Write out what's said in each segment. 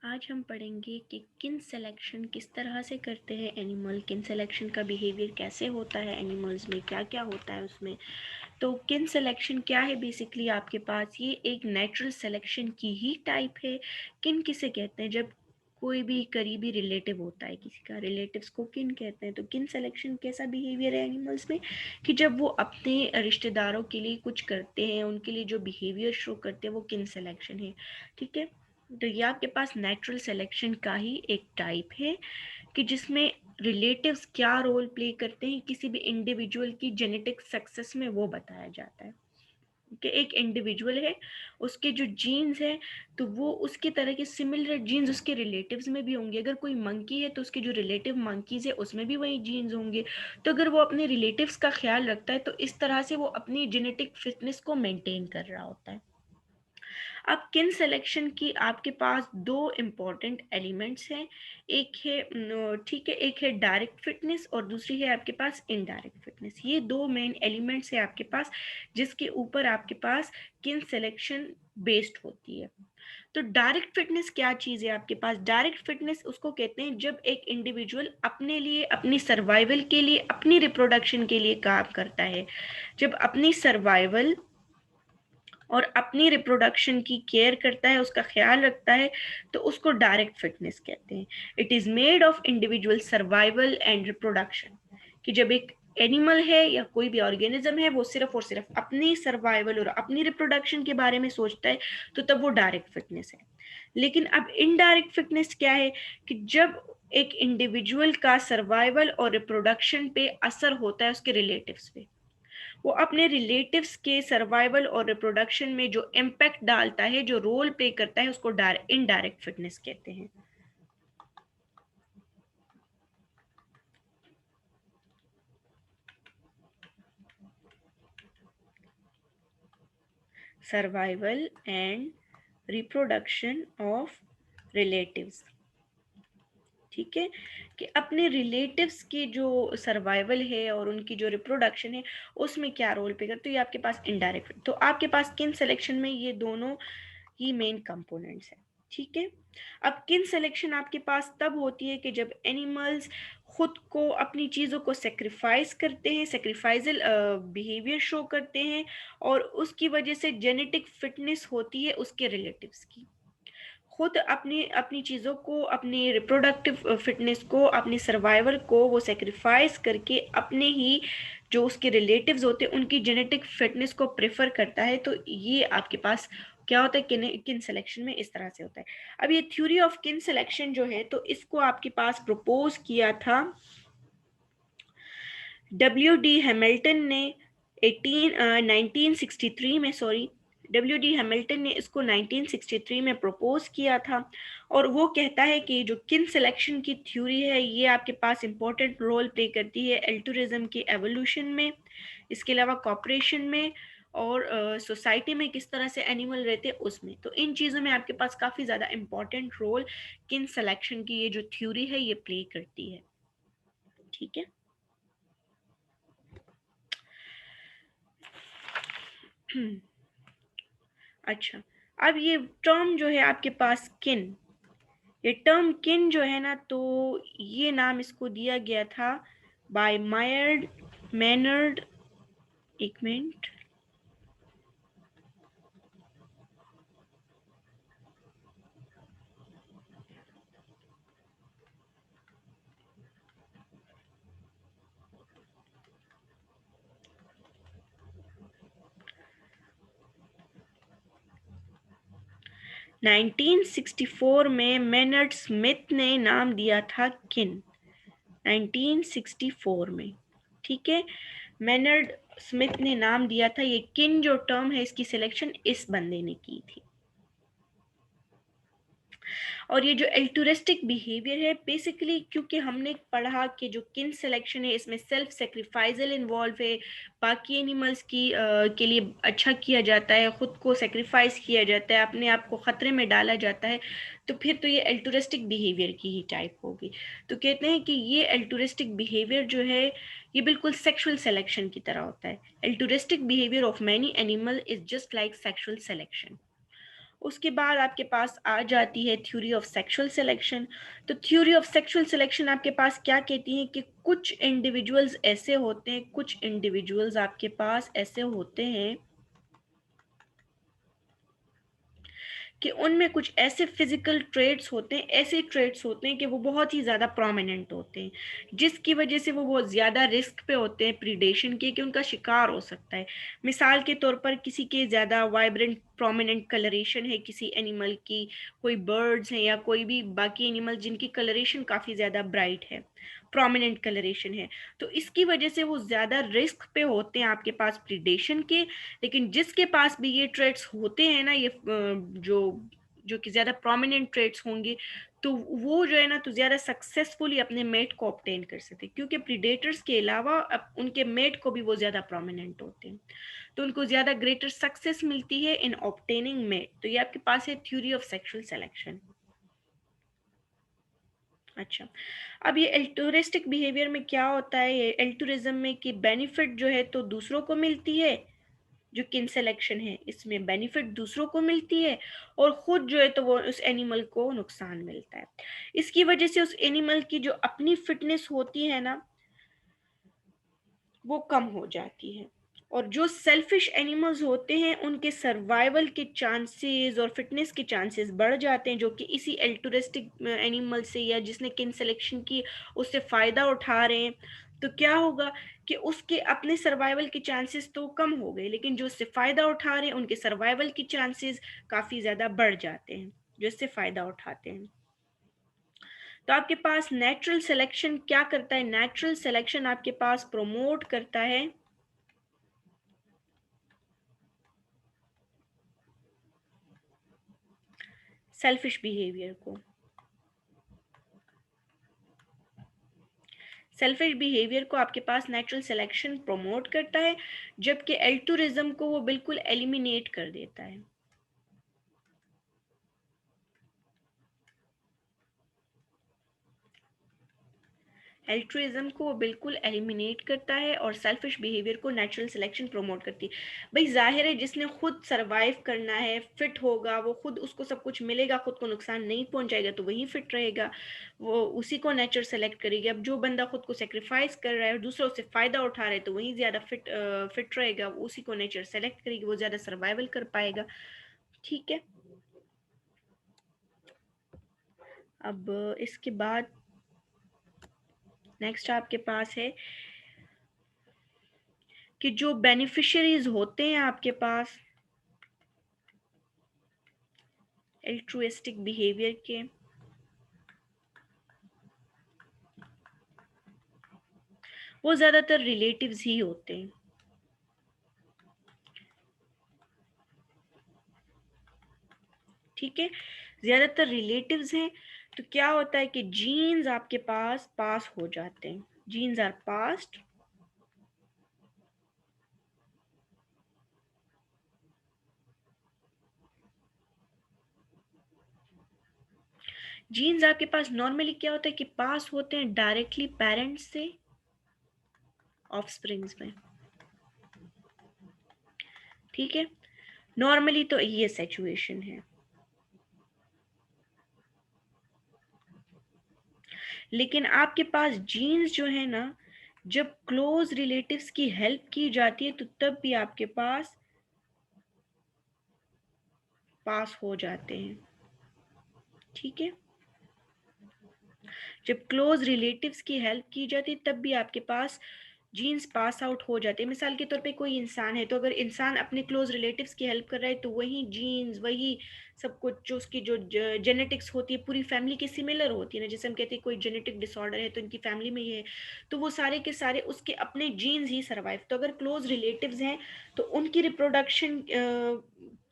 आज हम पढ़ेंगे कि किन सिलेक्शन किस तरह से करते हैं एनिमल, किन सिलेक्शन का बिहेवियर कैसे होता है, एनिमल्स में क्या क्या होता है उसमें। तो किन सिलेक्शन क्या है, बेसिकली आपके पास ये एक नेचुरल सिलेक्शन की ही टाइप है। किन किसे कहते हैं, जब कोई भी करीबी रिलेटिव होता है किसी का, रिलेटिव्स को किन कहते हैं। तो किन सिलेक्शन कैसा बिहेवियर है एनिमल्स में कि जब वो अपने रिश्तेदारों के लिए कुछ करते हैं, उनके लिए जो बिहेवियर शो करते हैं वो किन सिलेक्शन है। ठीक है, तो ये आपके पास नेचुरल सिलेक्शन का ही एक टाइप है कि जिसमें रिलेटिव्स क्या रोल प्ले करते हैं किसी भी इंडिविजुअल की जेनेटिक सक्सेस में, वो बताया जाता है कि एक इंडिविजुअल है, उसके जो जीन्स हैं तो वो उसके तरह के सिमिलर जीन्स उसके रिलेटिव्स में भी होंगे। अगर कोई मंकी है तो उसके जो रिलेटिव मंकीज है उसमें भी वही जीन्स होंगे। तो अगर वो अपने रिलेटिव्स का ख्याल रखता है तो इस तरह से वो अपनी जेनेटिक फिटनेस को मेंटेन कर रहा होता है। अब किन सिलेक्शन की आपके पास दो इम्पॉर्टेंट एलिमेंट्स हैं, एक है ठीक है, एक है डायरेक्ट फिटनेस और दूसरी है आपके पास इनडायरेक्ट फिटनेस। ये दो मेन एलिमेंट्स है आपके पास जिसके ऊपर आपके पास किन सिलेक्शन बेस्ड होती है। तो डायरेक्ट फिटनेस क्या चीज़ है आपके पास? डायरेक्ट फिटनेस उसको कहते हैं जब एक इंडिविजुअल अपने लिए, अपनी सर्वाइवल के लिए, अपनी रिप्रोडक्शन के लिए काम करता है, जब अपनी सर्वाइवल और अपनी रिप्रोडक्शन की केयर करता है, उसका ख्याल रखता है, तो उसको डायरेक्ट फिटनेस कहते हैं। It is made of individual survival and reproduction, कि जब एक एनिमल है या कोई भी ऑर्गेनिज्म है वो सिर्फ और सिर्फ अपनी सर्वाइवल और अपनी रिप्रोडक्शन के बारे में सोचता है, तो तब वो डायरेक्ट फिटनेस है। लेकिन अब इनडायरेक्ट फिटनेस क्या है कि जब एक इंडिविजुअल का सर्वाइवल और रिप्रोडक्शन पे असर होता है उसके रिलेटिव्स पे, वो अपने रिलेटिव्स के सर्वाइवल और रिप्रोडक्शन में जो इम्पैक्ट डालता है, जो रोल प्ले करता है, उसको इनडायरेक्ट फिटनेस कहते हैं। Survival and reproduction of relatives. ठीक है, कि अपने रिलेटिव्स की जो सर्वाइवल है और उनकी जो रिप्रोडक्शन है उसमें क्या रोल प्ले करते, तो ये आपके पास इनडायरेक्ट। तो आपके पास किन सिलेक्शन में ये दोनों ही मेन कंपोनेंट्स हैं। ठीक है, अब किन सिलेक्शन आपके पास तब होती है कि जब एनिमल्स खुद को, अपनी चीज़ों को सेक्रीफाइस करते हैं, सेक्रीफाइजल बिहेवियर शो करते हैं, और उसकी वजह से जेनेटिक फिटनेस होती है उसके रिलेटिव्स की। खुद अपनी अपनी चीज़ों को, अपनी रिप्रोडक्टिव फिटनेस को, अपनी सर्वाइवल को वो सेक्रीफाइस करके अपने ही जो उसके रिलेटिव्स होते हैं उनकी जेनेटिक फिटनेस को प्रेफर करता है। तो ये आपके पास क्या होता है, किन किन सिलेक्शन में इस तरह से होता है। अब ये थ्योरी ऑफ किन सिलेक्शन जो है, तो इसको आपके पास प्रपोज किया था डब्ल्यू डी हैमिल्टन ने 1963 में, सॉरी, डब्ल्यू डी हैमिल्टन ने इसको 1963 में प्रपोज किया था। और वो कहता है कि जो किन सिलेक्शन की थ्योरी है ये आपके पास इंपॉर्टेंट रोल प्ले करती है एल्टुरिज्म की एवोल्यूशन में, इसके अलावा कॉपरेशन में, और सोसाइटी में किस तरह से एनिमल रहते हैं उसमें। तो इन चीज़ों में आपके पास काफ़ी ज़्यादा इंपॉर्टेंट रोल किन सिलेक्शन की ये जो थ्योरी है ये प्ले करती है। ठीक है, अच्छा, अब ये टर्म जो है आपके पास किन, ये टर्म किन जो है ना, तो ये नाम इसको दिया गया था बाय मायर्ड मैनर्ड, एक मिनट, 1964 में मैनर्ड स्मिथ ने नाम दिया था किन, 1964 में। ठीक है, मैनर्ड स्मिथ ने नाम दिया था, ये किन जो टर्म है इसकी सिलेक्शन इस बंदे ने की थी। और ये जो एल्टुरिस्टिक बिहेवियर है, बेसिकली क्योंकि हमने पढ़ा कि जो किन सिलेक्शन है इसमें सेल्फ सेक्रीफाइजल इन्वॉल्व है, बाकी एनिमल्स की के लिए अच्छा किया जाता है, खुद को सेक्रीफाइस किया जाता है, अपने आप को खतरे में डाला जाता है, तो फिर तो ये एल्टुरिस्टिक बिहेवियर की ही टाइप होगी। तो कहते हैं कि ये एल्टुरिस्टिक बिहेवियर जो है ये बिल्कुल सेक्सुअल सिलेक्शन की तरह होता है। Altruistic behaviour of many animal is just like sexual selection. उसके बाद आपके पास आ जाती है थ्योरी ऑफ सेक्सुअल सिलेक्शन। तो थ्योरी ऑफ सेक्सुअल सिलेक्शन आपके पास क्या कहती है कि कुछ इंडिविजुअल्स ऐसे होते हैं, कुछ इंडिविजुअल्स आपके पास ऐसे होते हैं कि उनमें कुछ ऐसे फिजिकल ट्रेड्स होते हैं, ऐसे ट्रेड्स होते हैं कि वो बहुत ही ज़्यादा प्रोमिनेंट होते हैं, जिसकी वजह से वो बहुत ज़्यादा रिस्क पे होते हैं प्रीडेशन के, कि उनका शिकार हो सकता है। मिसाल के तौर पर किसी के ज़्यादा वाइब्रेंट प्रोमिनेंट कलरेशन है किसी एनिमल की, कोई बर्ड्स हैं या कोई भी बाकी एनिमल जिनकी कलरेशन काफ़ी ज़्यादा ब्राइट है, प्रोमिनेंट कलरेशन है, तो इसकी वजह से वो ज़्यादा रिस्क पे होते हैं आपके पास प्रीडेशन के। लेकिन जिसके पास भी ये ट्रेड्स होते हैं ना, ये जो जो कि ज़्यादा प्रोमिनेंट ट्रेड्स होंगे, तो वो जो है ना तो ज़्यादा सक्सेसफुली अपने मेट को ऑब्टेन कर सकते हैं, क्योंकि प्रीडेटर्स के अलावा अब उनके मेट को भी वो ज़्यादा प्रोमिनेंट होते हैं, तो उनको ज़्यादा ग्रेटर सक्सेस मिलती है इन ऑब्टेनिंग मेट। तो ये आपके पास है थ्योरी ऑफ सेक्सुअल सिलेक्शन। अच्छा, अब ये एल्टुरिस्टिक बिहेवियर में क्या होता है, ये एल्टुरिज्म में कि बेनिफिट जो है तो दूसरों को मिलती है, जो किन सिलेक्शन है इसमें बेनिफिट दूसरों को मिलती है, और खुद जो है तो वो उस एनिमल को नुकसान मिलता है। इसकी वजह से उस एनिमल की जो अपनी फिटनेस होती है ना, वो कम हो जाती है, और जो सेल्फिश एनिमल्स होते हैं उनके सर्वाइवल के चांसेस और फिटनेस के चांसेस बढ़ जाते हैं, जो कि इसी एल्टुरिस्टिक एनिमल से या जिसने किन सिलेक्शन की उससे फ़ायदा उठा रहे हैं। तो क्या होगा कि उसके अपने सर्वाइवल के चांसेस तो कम हो गए, लेकिन जो उससे फ़ायदा उठा रहे हैं उनके सर्वाइवल के चांसेस काफ़ी ज़्यादा बढ़ जाते हैं, जो इससे फ़ायदा उठाते हैं। तो आपके पास नेचुरल सिलेक्शन क्या करता है, नेचुरल सिलेक्शन आपके पास प्रोमोट करता है सेल्फिश बिहेवियर को। सेल्फिश बिहेवियर को आपके पास नेचुरल सिलेक्शन प्रमोट करता है, जबकि एल्टुरिज्म को वो बिल्कुल एलिमिनेट कर देता है। एल्ट्रुइज्म को वो बिल्कुल एलिमिनेट करता है और सेल्फिश बिहेवियर को नेचुरल सिलेक्शन प्रमोट करती है। भाई जाहिर है जिसने खुद सरवाइव करना है, फिट होगा, वो खुद उसको सब कुछ मिलेगा, खुद को नुकसान नहीं पहुंचाएगा, तो वही फिट रहेगा, वो उसी को नेचर सेलेक्ट करेगी। अब जो बंदा खुद को सेक्रीफाइस कर रहा है और दूसरों से फ़ायदा उठा रहा है, तो वही ज़्यादा फिट रहेगा, उसी को नेचर सेलेक्ट करेगी, वो ज़्यादा सर्वाइवल कर पाएगा। ठीक है। अब इसके बाद नेक्स्ट आपके पास है कि जो बेनिफिशियरीज होते हैं आपके पास एल्ट्रुइस्टिक बिहेवियर के, वो ज़्यादातर रिलेटिव्स ही होते हैं। ठीक है, ज़्यादातर रिलेटिव्स हैं। तो क्या होता है कि जीन्स आपके पास पास हो जाते हैं, जीन्स आर पास्ड। जीन्स आपके पास नॉर्मली क्या होता है कि पास होते हैं डायरेक्टली पेरेंट्स से ऑफस्प्रिंग्स में। ठीक है, नॉर्मली तो ये सिचुएशन है, लेकिन आपके पास जीन्स जो है ना, जब क्लोज रिलेटिव्स की हेल्प की जाती है तो तब भी आपके पास हो जाते हैं। ठीक है, जब क्लोज रिलेटिव्स की हेल्प की जाती है तब भी आपके पास जीन्स पास आउट हो जाते हैं। मिसाल के तौर पे कोई इंसान है, तो अगर इंसान अपने क्लोज रिलेटिव्स की हेल्प कर रहा है, तो वही जीन्स, वही सब कुछ, जो उसकी जो जेनेटिक्स होती है पूरी फैमिली की सिमिलर होती है ना, जैसे हम कहते हैं कोई जेनेटिक डिसऑर्डर है तो इनकी फैमिली में ये है, तो वो सारे के सारे उसके अपने जीन्स ही सर्वाइव। तो अगर क्लोज रिलेटिव्स हैं तो उनकी रिप्रोडक्शन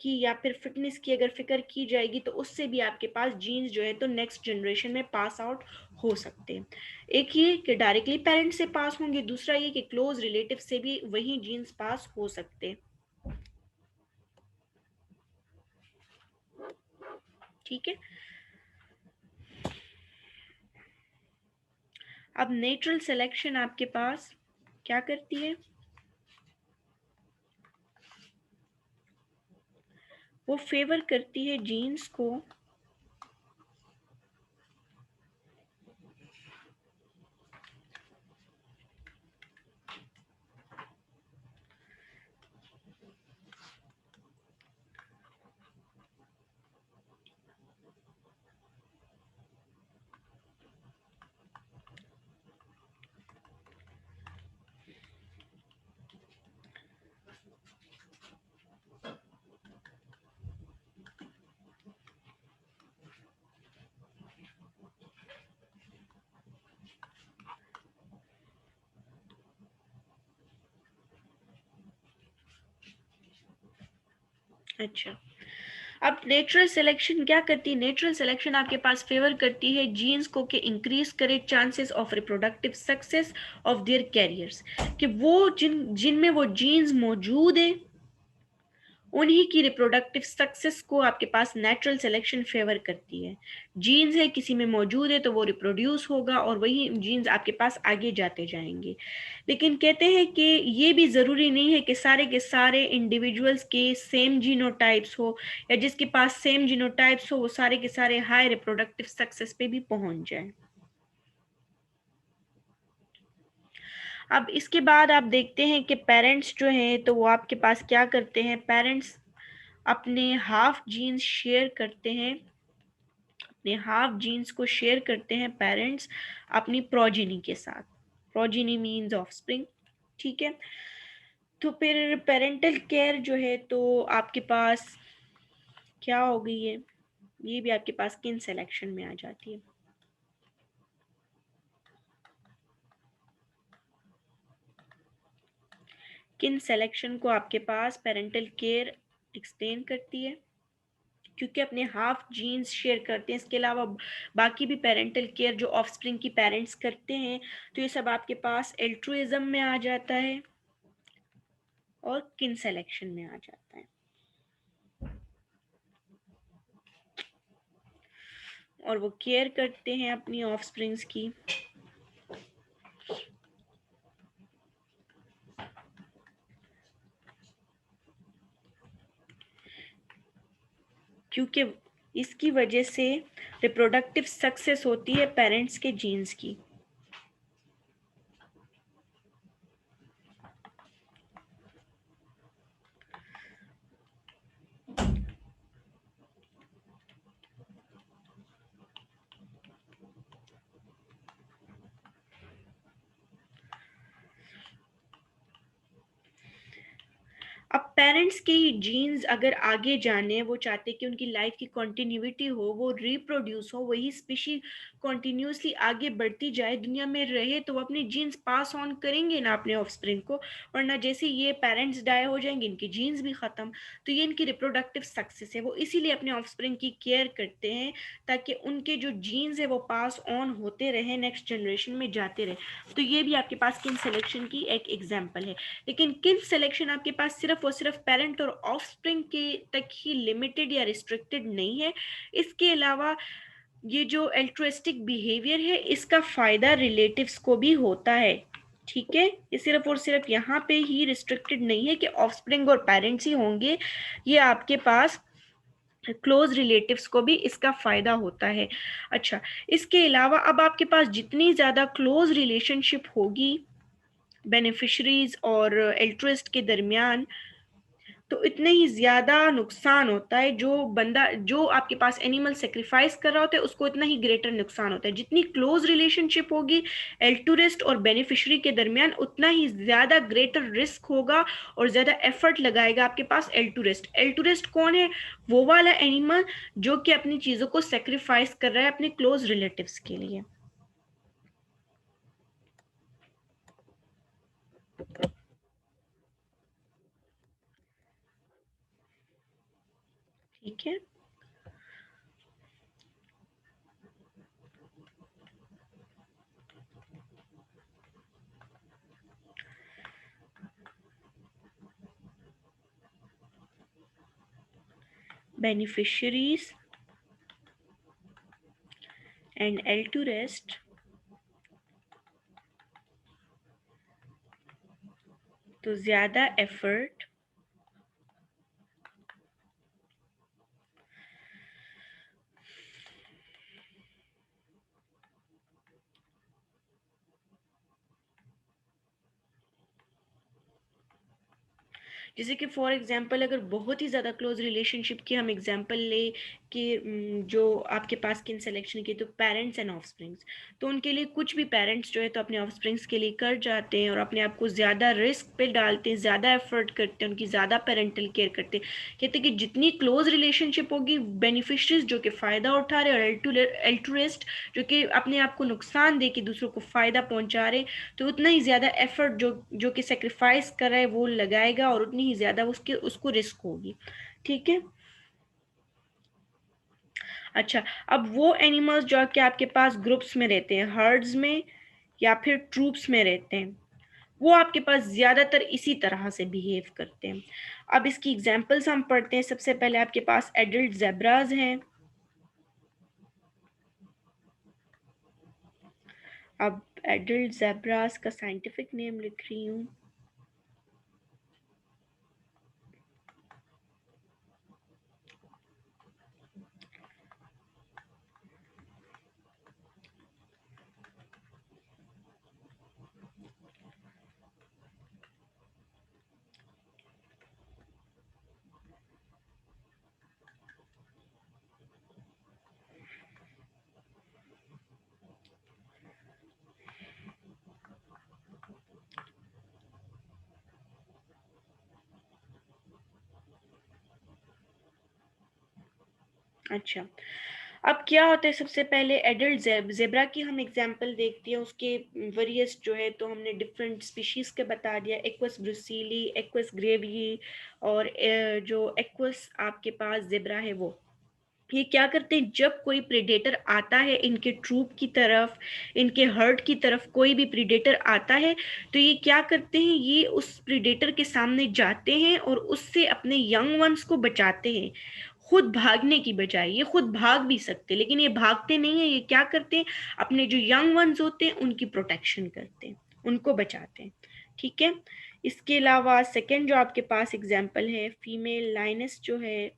की या फिर फिटनेस की अगर फिक्र की जाएगी, तो उससे भी आपके पास जीन्स जो है तो नेक्स्ट जनरेशन में पास आउट हो सकते हैं। एक ये कि डायरेक्टली पेरेंट से पास होंगे, दूसरा ये कि क्लोज रिलेटिव से भी वही जीन्स पास हो सकते हैं। ठीक है, अब नेचुरल सिलेक्शन आपके पास क्या करती है, वो फेवर करती है जीन्स को। अच्छा, अब नेचुरल सिलेक्शन क्या करती है? नेचुरल सिलेक्शन आपके पास फेवर करती है जीन्स को कि इंक्रीज करे chances of reproductive success of their carriers, कि वो जिनमें वो जीन्स मौजूद है उन्हीं की रिप्रोडक्टिव सक्सेस को आपके पास नेचुरल सिलेक्शन फेवर करती है। जीन्स है, किसी में मौजूद है तो वो रिप्रोड्यूस होगा और वही जीन्स आपके पास आगे जाते जाएंगे। लेकिन कहते हैं कि ये भी ज़रूरी नहीं है कि सारे के सारे इंडिविजुअल्स के सेम जीनोटाइप्स हो, या जिसके पास सेम जीनोटाइप्स हो वो सारे के सारे हाई रिप्रोडक्टिव सक्सेस पे भी पहुंच जाए। अब इसके बाद आप देखते हैं कि पेरेंट्स जो हैं तो वो आपके पास क्या करते हैं? पेरेंट्स अपने हाफ जीन्स शेयर करते हैं, अपने हाफ जीन्स को शेयर करते हैं पेरेंट्स अपनी प्रोजिनी के साथ। प्रोजिनी मीन्स ऑफस्प्रिंग, ठीक है। तो फिर पेरेंटल केयर जो है तो आपके पास क्या हो गई है? ये भी आपके पास किन सिलेक्शन में आ जाती है? किन सिलेक्शन को आपके पास पेरेंटल केयर एक्सप्लेन करती है? क्योंकि अपने हाफ जीन्स शेयर करते हैं, इसके अलावा बाकी भी पेरेंटल केयर जो ऑफस्प्रिंग की पेरेंट्स करते हैं, तो ये सब आपके पास एल्ट्रुइज्म में आ जाता है और किन सिलेक्शन में आ जाता है। और वो केयर करते हैं अपनी ऑफस्प्रिंग्स की। क्योंकि इसकी वजह से रिप्रोडक्टिव सक्सेस होती है पेरेंट्स के जीन्स की। अब पेरेंट्स की जीन्स अगर आगे जाने, वो चाहते कि उनकी लाइफ की कंटिन्यूटी हो, वो रिप्रोड्यूस हो, वही स्पीशी कंटिन्यूसली आगे बढ़ती जाए, दुनिया में रहे, तो वो अपने जीन्स पास ऑन करेंगे ना अपने ऑफस्प्रिंग को। वरना जैसे ये पेरेंट्स डाई हो जाएंगे, इनकी जीन्स भी खत्म। तो ये इनकी रिप्रोडक्टिव सक्सेस है, वो इसीलिए अपने ऑफस्प्रिंग की केयर करते हैं ताकि उनके जो जीन्स है वो पास ऑन होते रहे, नेक्स्ट जनरेशन में जाते रहे। तो ये भी आपके पास किन सिलेक्शन की एक एग्जाम्पल है। लेकिन किन सिलेक्शन आपके पास सिर्फ और सिर्फ पेरेंट और ऑफस्प्रिंग के तक ही लिमिटेड या रिस्ट्रिक्टेड नहीं है। इसके अलावा ये जो एल्ट्रुइस्टिक बिहेवियर है इसका फायदा रिलेटिव्स को भी होता है, ठीक है। ये सिर्फ और सिर्फ यहाँ पे ही रिस्ट्रिक्टेड नहीं है कि ऑफस्प्रिंग और पेरेंट्स ही होंगे, ये आपके पास क्लोज रिलेटिव्स को भी इसका फायदा होता है। अच्छा, इसके अलावा अब आपके पास जितनी ज्यादा क्लोज रिलेशनशिप होगी बेनिफिशरीज और एल्ट्रिस्ट के दरमियान, तो इतने ही ज्यादा नुकसान होता है। जो बंदा जो आपके पास एनिमल सेक्रीफाइस कर रहा होता है उसको इतना ही ग्रेटर नुकसान होता है। जितनी क्लोज रिलेशनशिप होगी एल्टुरिस्ट और बेनिफिशरी के दरमियान, उतना ही ज्यादा ग्रेटर रिस्क होगा और ज्यादा एफर्ट लगाएगा आपके पास एल्टुरिस्ट। एल्टुरिस्ट कौन है? वो वाला एनिमल जो कि अपनी चीजों को सेक्रीफाइस कर रहा है अपने क्लोज रिलेटिव्स के लिए, ठीक है। बेनिफिशरीज एंड एल्टुरिस्ट, तो ज्यादा एफर्ट जैसे कि फॉर एग्जांपल अगर बहुत ही ज़्यादा क्लोज रिलेशनशिप की हम एग्जांपल ले कि जो आपके पास किन सिलेक्शन की, तो पेरेंट्स एंड ऑफस्प्रिंग्स, तो उनके लिए कुछ भी पेरेंट्स जो है तो अपने ऑफस्प्रिंग्स के लिए कर जाते हैं और अपने आप को ज़्यादा रिस्क पे डालते हैं, ज़्यादा एफर्ट करते हैं, उनकी ज़्यादा पेरेंटल केयर करते हैं। कहते हैं कि जितनी क्लोज रिलेशनशिप होगी, बेनिफिशरीज जो कि फ़ायदा उठा रहे और एल्टुरिस्ट जो कि अपने आप को नुकसान दे के दूसरों को फ़ायदा पहुंचा रहे, तो उतना ही ज़्यादा एफर्ट जो कि सेक्रीफाइस कर रहा है वो लगाएगा और उतनी ही ज़्यादा उसको रिस्क होगी। ठीक है। अच्छा, अब वो एनिमल्स जो कि आपके पास ग्रुप्स में रहते हैं, हर्ड्स में या फिर ट्रूप्स में रहते हैं, वो आपके पास ज्यादातर इसी तरह से बिहेव करते हैं। अब इसकी एग्जांपल्स हम पढ़ते हैं। सबसे पहले आपके पास एडल्ट जेब्राज हैं। अब एडल्ट जेब्रास का साइंटिफिक नेम लिख रही हूँ। अच्छा, अब क्या होता है, सबसे पहले एडल्ट जेब्रा की हम एग्जांपल देखते हैं। उसके वेरियस जो है तो हमने डिफरेंट स्पीशीज के बता दिया, एक्वस ब्रुसीली, एक्वस ग्रेवी और जो एक्वस आपके पास जेब्रा है वो। ये क्या करते हैं, जब कोई प्रेडेटर आता है इनके ट्रूप की तरफ, इनके हर्ड की तरफ कोई भी प्रेडेटर आता है, तो ये क्या करते हैं, ये उस प्रेडेटर के सामने जाते हैं और उससे अपने यंग वंस को बचाते हैं। खुद भागने की बजाय, ये खुद भाग भी सकते लेकिन ये भागते नहीं है, ये क्या करते हैं, अपने जो यंग वंस होते हैं उनकी प्रोटेक्शन करते हैं, उनको बचाते हैं। ठीक है। इसके अलावा सेकेंड जो आपके पास एग्जाम्पल है, फीमेल लाइनस जो है,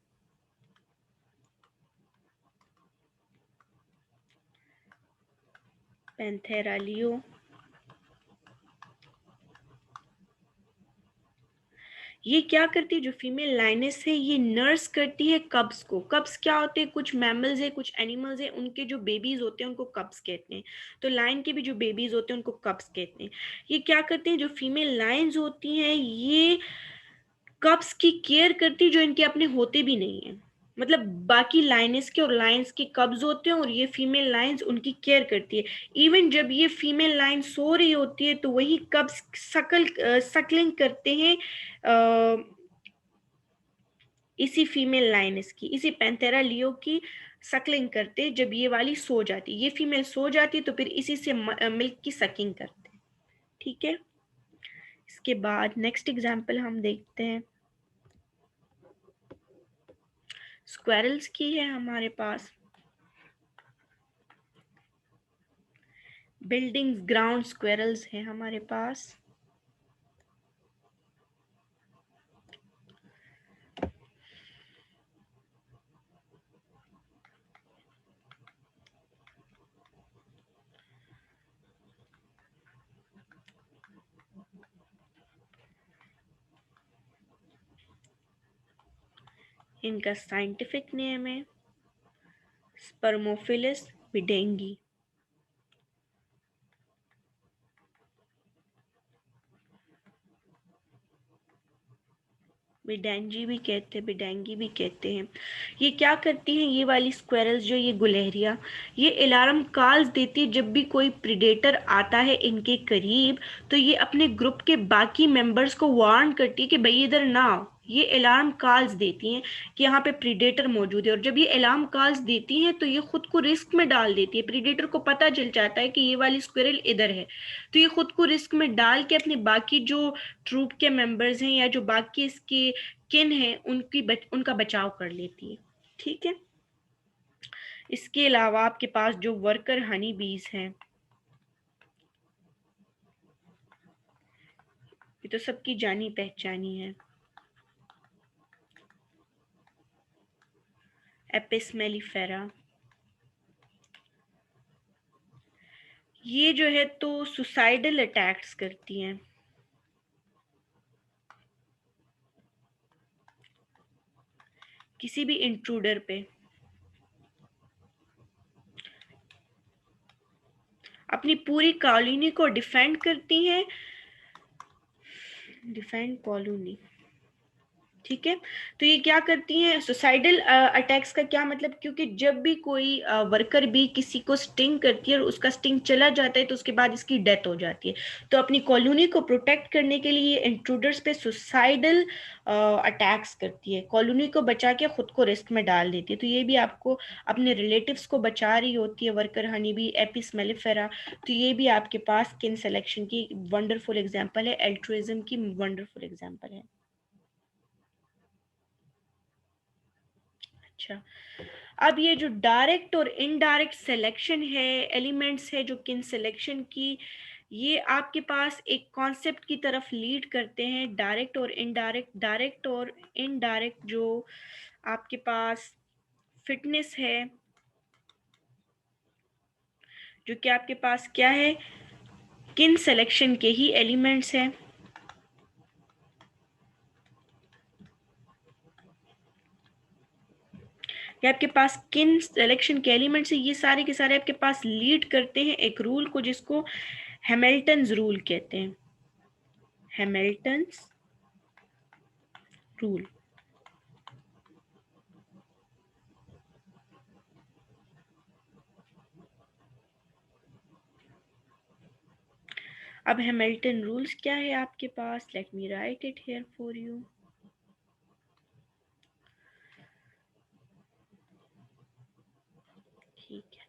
पैंथेरा लियो, ये क्या करती है, जो फीमेल लाइनेस है ये नर्स करती है कब्स को। कब्स क्या होते हैं, कुछ मैमल्स है, कुछ एनिमल्स है, उनके जो बेबीज होते हैं उनको कब्स कहते हैं। तो लाइन के भी जो बेबीज होते हैं उनको कब्स कहते हैं। ये क्या करते हैं, जो फीमेल लाइन्स होती हैं ये कब्स की केयर करती, जो इनके अपने होते भी नहीं है। मतलब बाकी लाइनेस के और लाइन्स के कब्ज होते हैं और ये फीमेल लाइन्स उनकी केयर करती है। इवन जब ये फीमेल लाइन सो रही होती है तो वही कब्ज सकलिंग करते हैं इसी फीमेल लाइनस की, इसी पैंथेरा लियो की सकलिंग करते। जब ये वाली सो जाती, ये फीमेल सो जाती, तो फिर इसी से मिल्क की सकिंग करते। ठीक है। इसके बाद नेक्स्ट एग्जांपल हम देखते हैं, स्क्वेरल्स की है हमारे पास। बिल्डिंग्स ग्राउंड स्क्वेरल्स है हमारे पास। इनका साइंटिफिक नेम है स्पर्मोफिलिस बिडेंगी। बिडेंजी भी कहते हैं, बिडेंगी भी कहते हैं। ये क्या करती हैं, ये वाली स्क्वेरल्स जो, ये गुलहरिया, ये अलार्म कॉल्स देती है जब भी कोई प्रेडेटर आता है इनके करीब। तो ये अपने ग्रुप के बाकी मेंबर्स को वार्न करती है कि भाई इधर ना आओ। ये अलार्म कॉल्स देती हैं कि यहाँ पे प्रीडेटर मौजूद है, और जब ये अलार्म कॉल्स देती हैं तो ये खुद को रिस्क में डाल देती है। प्रीडेटर को पता चल जाता है कि ये वाली स्क्विरल इधर है, तो ये खुद को रिस्क में डाल के अपने बाकी जो ट्रूप के मेंबर्स हैं या जो बाकी इसके किन है उनका बचाव कर लेती है। ठीक है। इसके अलावा आपके पास जो वर्कर हनी बीज हैं, ये तो सबकी जानी पहचानी है, एपिस मेलिफेरा। ये जो है तो सुसाइडल अटैक्स करती हैं। किसी भी इंट्रूडर पे, अपनी पूरी कॉलोनी को डिफेंड करती हैं, डिफेंड कॉलोनी, ठीक है। तो ये क्या करती हैं, सुसाइडल अटैक्स का क्या मतलब, क्योंकि जब भी कोई वर्कर भी किसी को स्टिंग करती है और उसका स्टिंग चला जाता है तो उसके बाद इसकी डेथ हो जाती है, तो अपनी कॉलोनी को प्रोटेक्ट करने के लिए इंट्रूडर्स पे सुसाइडल अटैक्स करती है, कॉलोनी को बचा के खुद को रिस्क में डाल देती है। तो ये भी आपको अपने रिलेटिव्स को बचा रही होती है, worker honey bee, Apis mellifera. तो ये भी आपके पास किन सिलेक्शन की वंडरफुल एग्जाम्पल है, एल्ट्रुइज्म की वंडरफुल एग्जाम्पल है। अच्छा, अब ये जो डायरेक्ट और इनडायरेक्ट सिलेक्शन है, एलिमेंट्स है जो किन सिलेक्शन की, ये आपके पास एक कॉन्सेप्ट की तरफ लीड करते हैं, डायरेक्ट और इनडायरेक्ट। डायरेक्ट और इनडायरेक्ट जो आपके पास फिटनेस है, जो कि आपके पास क्या है, किन सिलेक्शन के ही एलिमेंट्स हैं। ये आपके पास किन सिलेक्शन के एलिमेंट्स है, ये सारे के सारे आपके पास लीड करते हैं एक रूल को जिसको हैमिल्टन्स रूल कहते हैं, हैमिल्टन्स रूल। अब हैमिल्टन रूल्स क्या है आपके पास, let me write it here for you. ठीक है,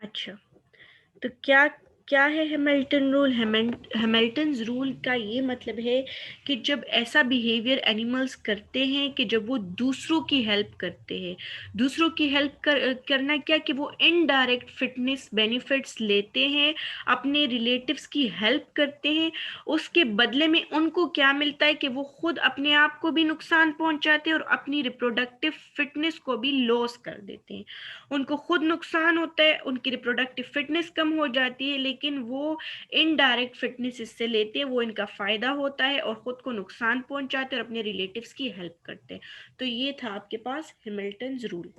अच्छा, तो क्या क्या है हैमिल्टन रूल, हैमिल्टन रूल का ये मतलब है कि जब ऐसा बिहेवियर एनिमल्स करते हैं कि जब वो दूसरों की हेल्प करते हैं, दूसरों की हेल्प करना क्या, कि वो इनडायरेक्ट फिटनेस बेनिफिट्स लेते हैं, अपने रिलेटिव्स की हेल्प करते हैं, उसके बदले में उनको क्या मिलता है कि वो खुद अपने आप को भी नुकसान पहुंचाते हैं और अपनी रिप्रोडक्टिव फिटनेस को भी लॉस कर देते हैं। उनको खुद नुकसान होता है, उनकी रिप्रोडक्टिव फिटनेस कम हो जाती है, लेकिन वो इनडायरेक्ट फिटनेस इससे लेते हैं, वो इनका फायदा होता है और खुद को नुकसान पहुंचाते हैं और अपने रिलेटिव्स की हेल्प करते हैं। तो ये था आपके पास हैमिल्टन रूल।